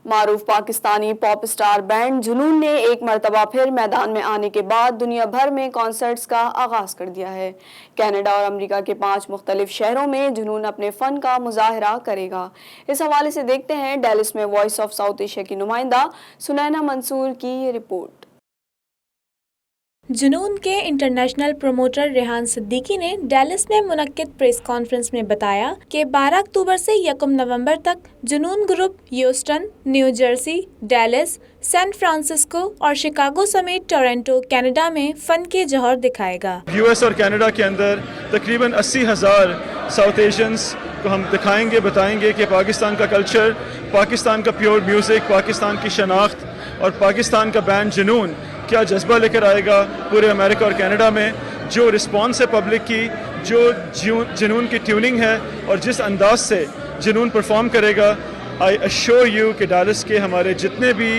معروف پاکستانی پاپ star band جنون نے ایک مرتبہ پھر میدان میں آنے کے بعد دنیا بھر میں کنسرٹس کا آغاز کر دیا ہے۔ کینیڈا اور امریکہ کے 5 مختلف شہروں میں جنون اپنے فن کا مظاہرہ کرے گا۔ اس حوالے سے دیکھتے ہیں ڈیلس میں وائس آف ساؤتھ ایشیا کی نمائندہ سنینا منصور کی یہ رپورٹ۔ جنون کے انٹرنیشنل پروموٹر ریحان صدیقی نے ڈیلس میں منعقد پریس کانفرنس میں بتایا کہ 12 اکتوبر سے 1 نومبر تک جنون group Houston, new Jersey, deals, San Francisco اور شکاگو سمیت ٹورنٹو، کینیڈا میں فن کے جوہر دکھائے گا۔ یو ایس اور کینیڈا کے اندر تقریباً 80,000 ساؤتھ ایشینز کو ہم دکھائیں گے، بتائیں گے کہ پاکستان کا کلچر، پاکستان کا پیور میوزک، پاکستان کی شناخت اور پاکستان کا بینڈ جنون کیا جذبہ لے کر آئے گا پورے امریکہ اور کینیڈا میں۔ جو رسپانس ہے پبلک کی، جو جنون کی ٹیوننگ ہے اور جس انداز سے جنون پرفارم کرے گا، آئی ایشور یو کہ ڈیلس کے ہمارے جتنے بھی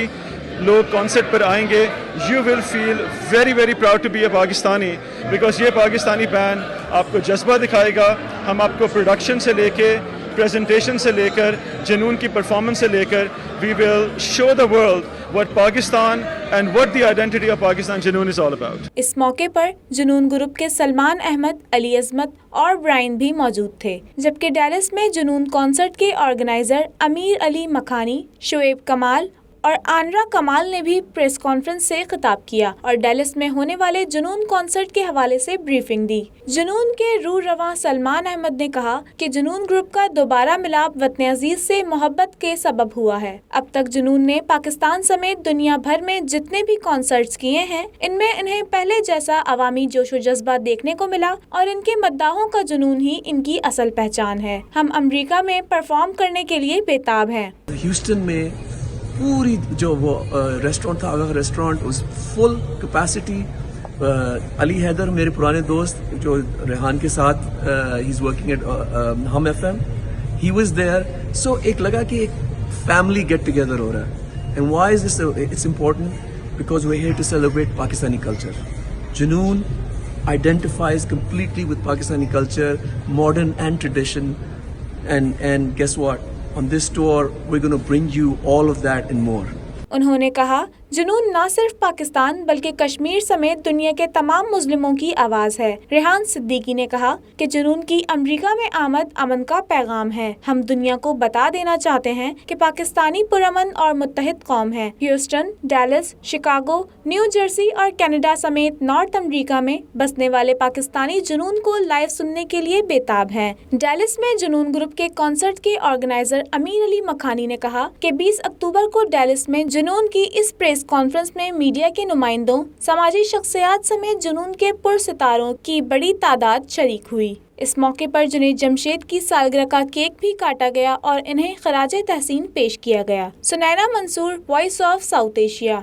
لوگ کانسرٹ پر آئیں گے، you will feel very very proud to be a Pakistani, because یہ پاکستانی بینڈ آپ کو جذبہ دکھائے گا۔ ہم آپ کو پروڈکشن سے لے کے، پریزنٹیشن سے لے کر، جنون کی پرفارمنس سے لے کر، we will show the world what Pakistan and what the identity of Pakistan Junoon is all about۔ اس موقع پر جنون گروپ کے سلمان احمد، علی عظمت اور برائن بھی موجود تھے، جبکہ ڈیلس میں جنون کانسرٹ کے آرگنائزر امیر علی مکھانی، شعیب کمال اور آنرا کمال نے بھی پریس کانفرنس سے خطاب کیا اور ڈیلس میں ہونے والے جنون کانسرٹ کے حوالے سے بریفنگ دی۔ جنون کے روح رواں سلمان احمد نے کہا کہ جنون گروپ کا دوبارہ ملاپ وطن عزیز سے محبت کے سبب ہوا ہے۔ اب تک جنون نے پاکستان سمیت دنیا بھر میں جتنے بھی کانسرٹس کیے ہیں، ان میں انہیں پہلے جیسا عوامی جوش و جذبہ دیکھنے کو ملا اور ان کے مداحوں کا جنون ہی ان کی اصل پہچان ہے۔ ہم امریکہ میں پرفارم کرنے کے لیے بےتاب ہیں۔ ہیوسٹن میں پوری جو وہ ریسٹورینٹ تھا، آگاہ ریسٹورینٹ، اس فل کیپیسٹی۔ علی حیدر میرے پرانے دوست جو ریحان کے ساتھ ہی is working at Hum F M, he was there. So ایک لگا کہ ایک فیملی گیٹ ٹوگیدر ہو رہا ہے۔ And why is this it's important? Because we here to celebrate Pakistani culture. Junoon identifies completely with Pakistani culture, modern and tradition, and guess what? On this tour, we're going to bring you all of that and more۔ انہوں نے کہا جنون نہ صرف پاکستان بلکہ کشمیر سمیت دنیا کے تمام مظلوموں کی آواز ہے۔ ریحان صدیقی نے کہا کہ جنون کی امریکہ میں آمد امن کا پیغام ہے۔ ہم دنیا کو بتا دینا چاہتے ہیں کہ پاکستانی پرامن اور متحد قوم ہے۔ Houston, deals, Chicago, new Jersey اور کینیڈا سمیت نارتھ امریکہ میں بسنے والے پاکستانی جنون کو لائیو سننے کے لیے بےتاب ہیں۔ ڈیلس میں جنون گروپ کے کانسرٹ کے آرگنائزر امیر علی مکھانی نے کہا کہ 20 اکتوبر کو ڈیلس میں جنون کی اس پریس کانفرنس میں میڈیا کے نمائندوں، سماجی شخصیات سمیت جنون کے پرستاروں کی بڑی تعداد شریک ہوئی۔ اس موقع پر جنید جمشید کی سالگرہ کا کیک بھی کاٹا گیا اور انہیں خراج تحسین پیش کیا گیا۔ سنینا منصور، وائس آف ساؤتھ ایشیا۔